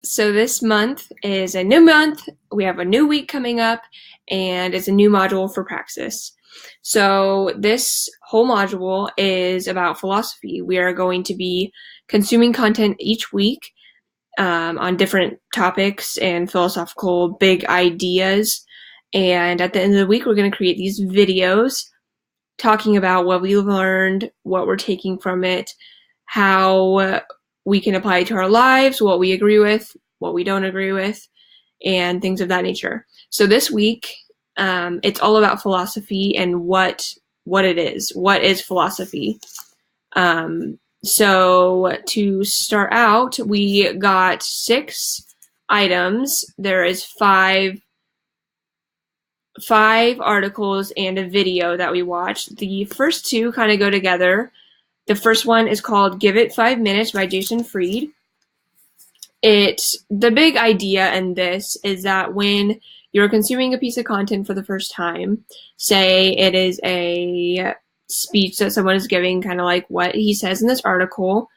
So this month is a new month. We have a new week coming up, and it's a new module for Praxis. So this whole module is about philosophy. We are going to be consuming content each week on different topics and philosophical big ideas. And at the end of the week, we're going to create these videos talking about what we learned, what we're taking from it, how we can apply it to our lives, what we agree with, what we don't agree with, and things of that nature. So this week, it's all about philosophy and what it is. What is philosophy? So to start out, we got 6 items. There is five articles and a video that we watched. The first 2 kind of go together. The first one is called Give It 5 Minutes by Jason Fried. The big idea in this is that when you're consuming a piece of content for the first time, say it is a speech that someone is giving, kind of like what he says in this article,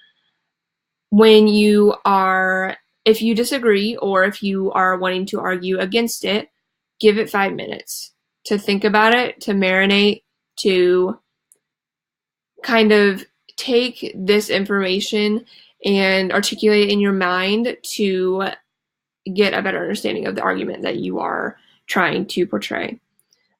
if you disagree or if you are wanting to argue against it, give it 5 minutes to think about it, to marinate, to kind of take this information and articulate it in your mind to get a better understanding of the argument that you are trying to portray.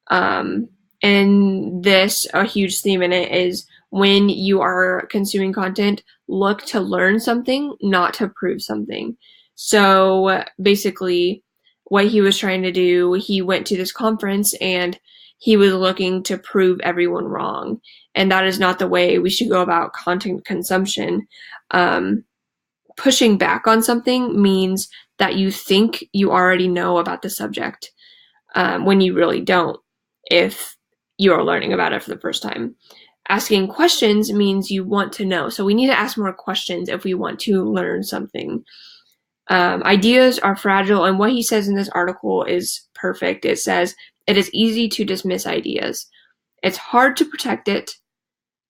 And a huge theme in it is when you are consuming content, look to learn something, not to prove something. So basically, what he was trying to do, he went to this conference and he was looking to prove everyone wrong. And that is not the way we should go about content consumption. Pushing back on something means that you think you already know about the subject when you really don't, if you are learning about it for the first time. Asking questions means you want to know. So we need to ask more questions if we want to learn something. Ideas are fragile, and what he says in this article is perfect. It says, it is easy to dismiss ideas. It's hard to protect it,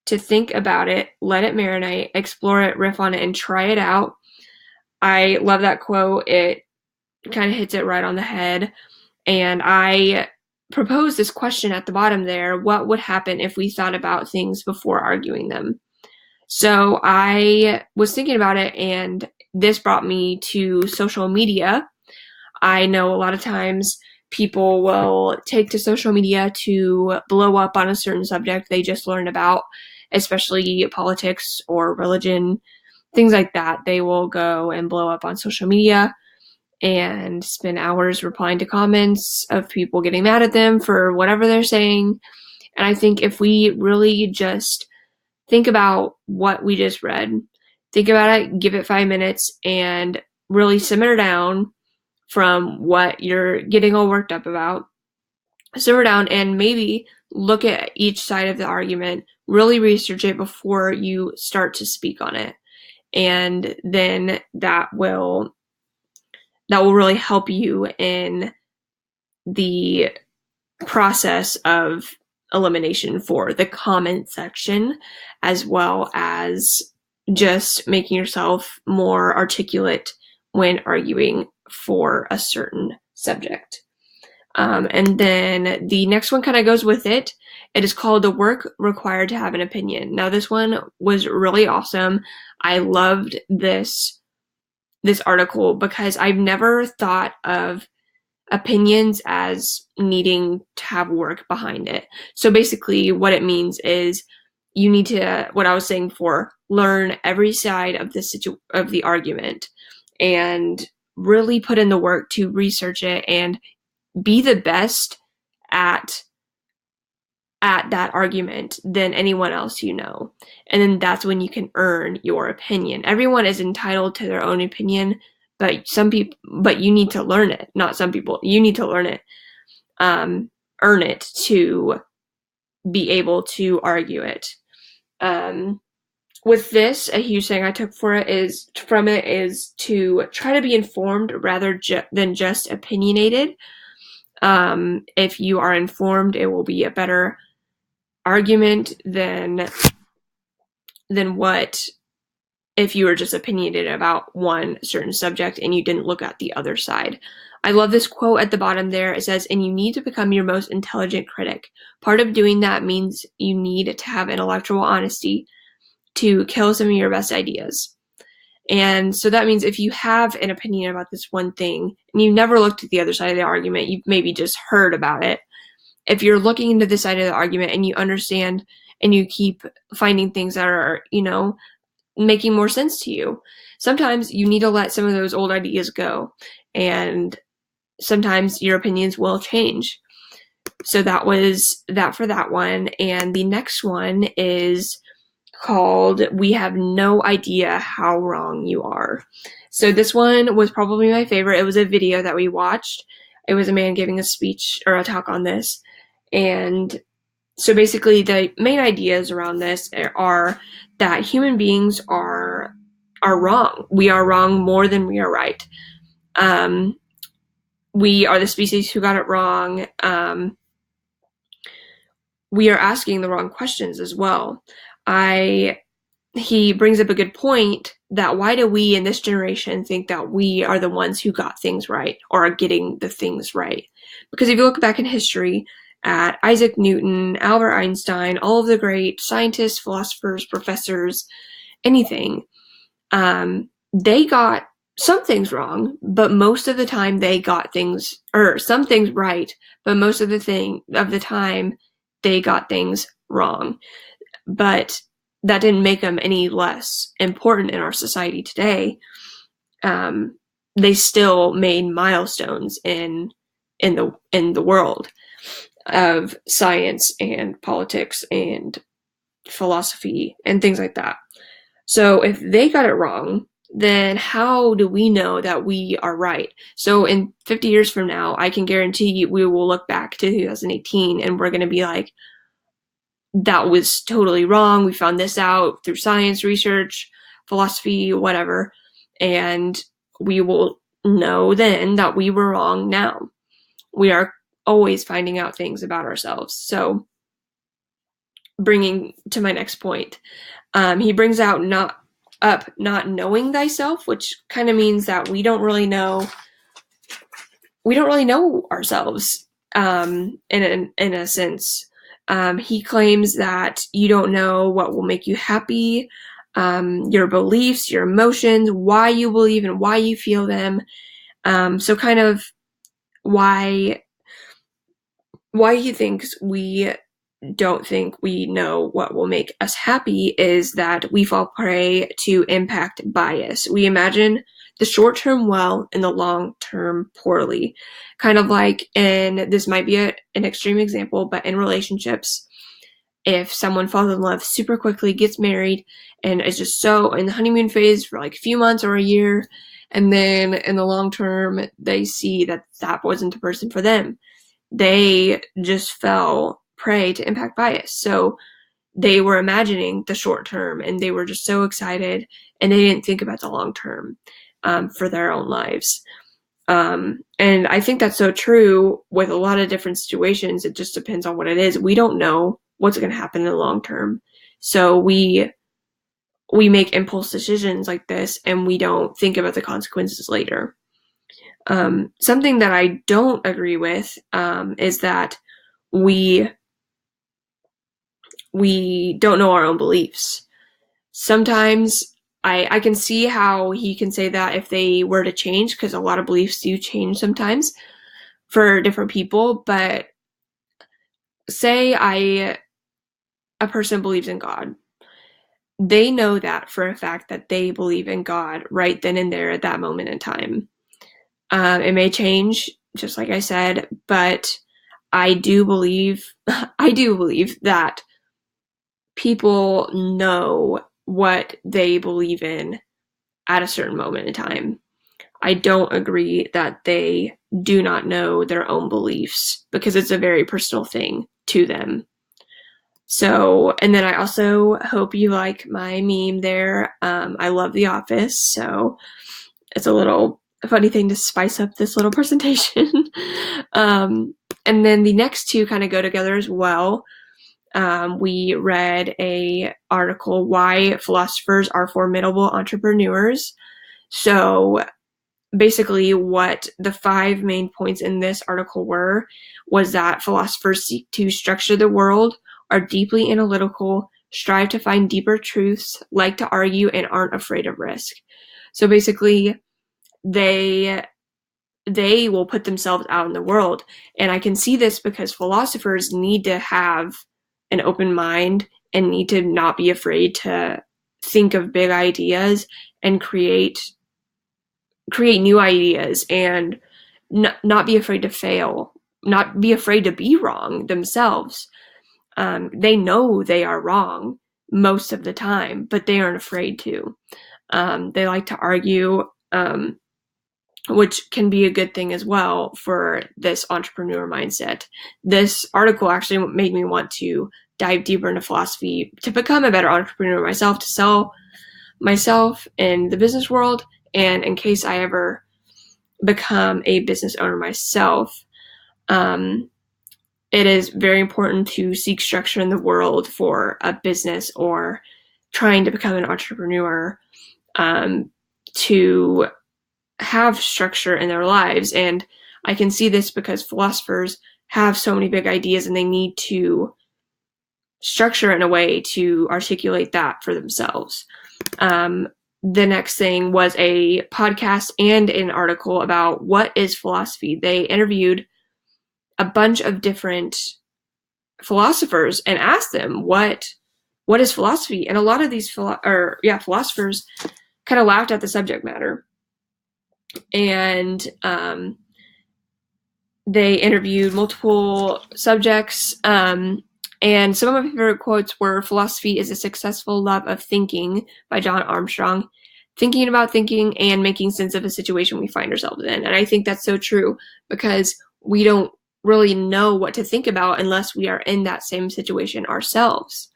to think about it, let it marinate, explore it, riff on it, and try it out. I love that quote. It kind of hits it right on the head. And I propose this question at the bottom there: what would happen if we thought about things before arguing them? So I was thinking about it, and this brought me to social media. I know a lot of times people will take to social media to blow up on a certain subject they just learned about, especially politics or religion, things like that. They will go and blow up on social media and spend hours replying to comments of people getting mad at them for whatever they're saying. And I think if we really just think about what we just read, think about it, give it 5 minutes, and really simmer down from what you're getting all worked up about. Simmer down and maybe look at each side of the argument, really research it before you start to speak on it. And then that will really help you in the process of elimination for the comment section, as well as just making yourself more articulate when arguing for a certain subject. And then the next one kind of goes with it. It is called The Work Required to Have an Opinion. Now, this one was really awesome. I loved this article because I've never thought of opinions as needing to have work behind it. So basically what it means is you need to, what I was saying before, learn every side of the argument and really put in the work to research it and be the best at that argument than anyone else you know. And then that's when you can earn your opinion. Everyone is entitled to their own opinion, but you need to learn it. Not some people. You need to learn it. Earn it to be able to argue it. With this, a huge thing I took from it is to try to be informed rather than just opinionated. If you are informed, it will be a better argument than what if you were just opinionated about one certain subject and you didn't look at the other side. I love this quote at the bottom there. It says, "And you need to become your most intelligent critic. Part of doing that means you need to have intellectual honesty to kill some of your best ideas." And so that means if you have an opinion about this one thing and you never looked at the other side of the argument, you've maybe just heard about it. If you're looking into the side of the argument and you understand and you keep finding things that are, making more sense to you, sometimes you need to let some of those old ideas go. And sometimes your opinions will change. So that was that for that one. And the next one is called "We Have No Idea How Wrong You Are." So this one was probably my favorite. It was a video that we watched. It was a man giving a speech or a talk on this. And so basically the main ideas around this are that human beings are wrong. We are wrong more than we are right. We are the species who got it wrong. We are asking the wrong questions as well. He brings up a good point that why do we in this generation think that we are the ones who got things right or are getting the things right? Because if you look back in history at Isaac Newton, Albert Einstein, all of the great scientists, philosophers, professors, anything, they got some things wrong, but most of the time they got things, or some things right, but most of the time they got things wrong. But that didn't make them any less important in our society today. They still made milestones in the world of science and politics and philosophy and things like that. So if they got it wrong, then how do we know that we are right? So in 50 years from now, I can guarantee you we will look back to 2018 and we're going to be like, that was totally wrong. We found this out through science, research, philosophy, whatever. And we will know then that we were wrong now. We are always finding out things about ourselves. So bringing to my next point, he brings out not knowing thyself, which kind of means that we don't really know ourselves, in a sense. He claims that you don't know what will make you happy, your beliefs, your emotions, why you believe and why you feel them. So kind of why he thinks we don't think we know what will make us happy is that we fall prey to impact bias. We imagine the short term well and the long term poorly. Kind of like this might be an extreme example, but in relationships, if someone falls in love super quickly, gets married, and is just so in the honeymoon phase for like a few months or a year, and then in the long term, they see that wasn't the person for them. They just fell prey to impact bias. So they were imagining the short term and they were just so excited and they didn't think about the long term for their own lives. And I think that's so true with a lot of different situations. It just depends on what it is. We don't know what's going to happen in the long term. So we make impulse decisions like this and we don't think about the consequences later. Something that I don't agree with is that we don't know our own beliefs. Sometimes I can see how he can say that if they were to change, because a lot of beliefs do change sometimes for different people, but say a person believes in God. They know that for a fact that they believe in God right then and there at that moment in time. It may change, just like I said, but I do believe that people know what they believe in at a certain moment in time. I don't agree that they do not know their own beliefs because it's a very personal thing to them. So, and then I also hope you like my meme there. I love The Office, so it's a little funny thing to spice up this little presentation. And then the next two kind of go together as well. we read a article, Why Philosophers Are Formidable Entrepreneurs. So basically what the 5 main points in this article was that philosophers seek to structure the world, are deeply analytical, strive to find deeper truths, like to argue, and aren't afraid of risk. So basically, they will put themselves out in the world. And I can see this because philosophers need to have an open mind and need to not be afraid to think of big ideas and create new ideas, and not be afraid to fail, not be afraid to be wrong themselves. They know they are wrong most of the time, but they aren't afraid to. They like to argue, which can be a good thing as well for this entrepreneur mindset. This article actually made me want to dive deeper into philosophy to become a better entrepreneur myself, to sell myself in the business world, and in case I ever become a business owner myself. It is very important to seek structure in the world for a business or trying to become an entrepreneur, to have structure in their lives. And I can see this because philosophers have so many big ideas and they need to structure in a way to articulate that for themselves. The next thing was a podcast and an article about what is philosophy. They interviewed a bunch of different philosophers and asked them what is philosophy, and a lot of these philosophers kind of laughed at the subject matter. And they interviewed multiple subjects, and some of my favorite quotes were, "Philosophy is a successful love of thinking," by John Armstrong. Thinking about thinking and making sense of a situation we find ourselves in. And I think that's so true, because we don't really know what to think about unless we are in that same situation ourselves.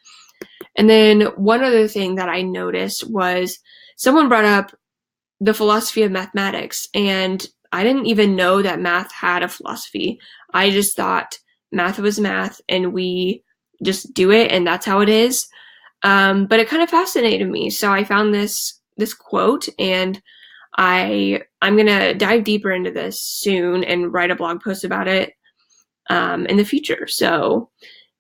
And then one other thing that I noticed was someone brought up the philosophy of mathematics, and I didn't even know that math had a philosophy. I just thought math was math and we just do it and that's how it is. But it kind of fascinated me. So I found this quote, and I'm going to dive deeper into this soon and write a blog post about it in the future. So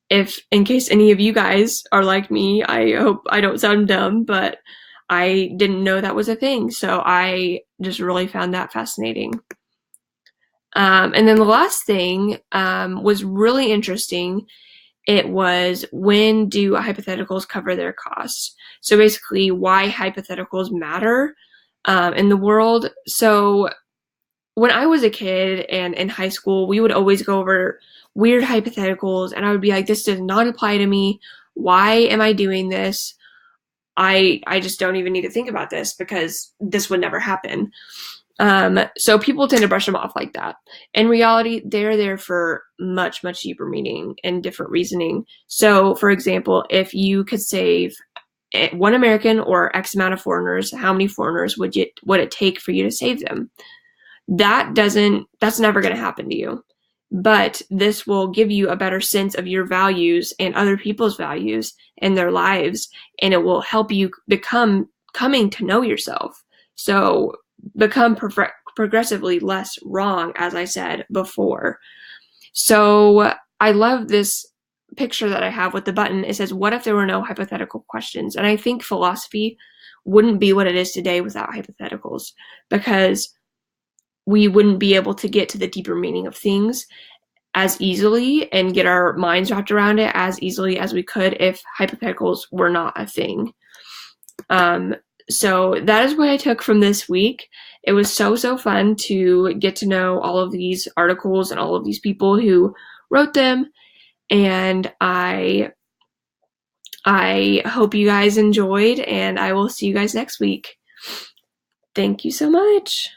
if, in case any of you guys are like me, I hope I don't sound dumb, but I didn't know that was a thing. So I just really found that fascinating. And then the last thing was really interesting. It was, when do hypotheticals cover their costs? So basically, why hypotheticals matter in the world. So when I was a kid and in high school, we would always go over weird hypotheticals, and I would be like, this does not apply to me. Why am I doing this? I just don't even need to think about this because this would never happen. So people tend to brush them off like that. In reality, they're there for much, much deeper meaning and different reasoning. So, for example, if you could save one American or X amount of foreigners, how many foreigners would it take for you to save them? That's never going to happen to you. But this will give you a better sense of your values and other people's values and their lives, and it will help you coming to know yourself. So become progressively less wrong, as I said before. So I love this picture that I have with the button. It says, what if there were no hypothetical questions? And I think philosophy wouldn't be what it is today without hypotheticals, because we wouldn't be able to get to the deeper meaning of things as easily and get our minds wrapped around it as easily as we could if hypotheticals were not a thing. So that is what I took from this week. It was so fun to get to know all of these articles and all of these people who wrote them. And I hope you guys enjoyed, and I will see you guys next week. Thank you so much.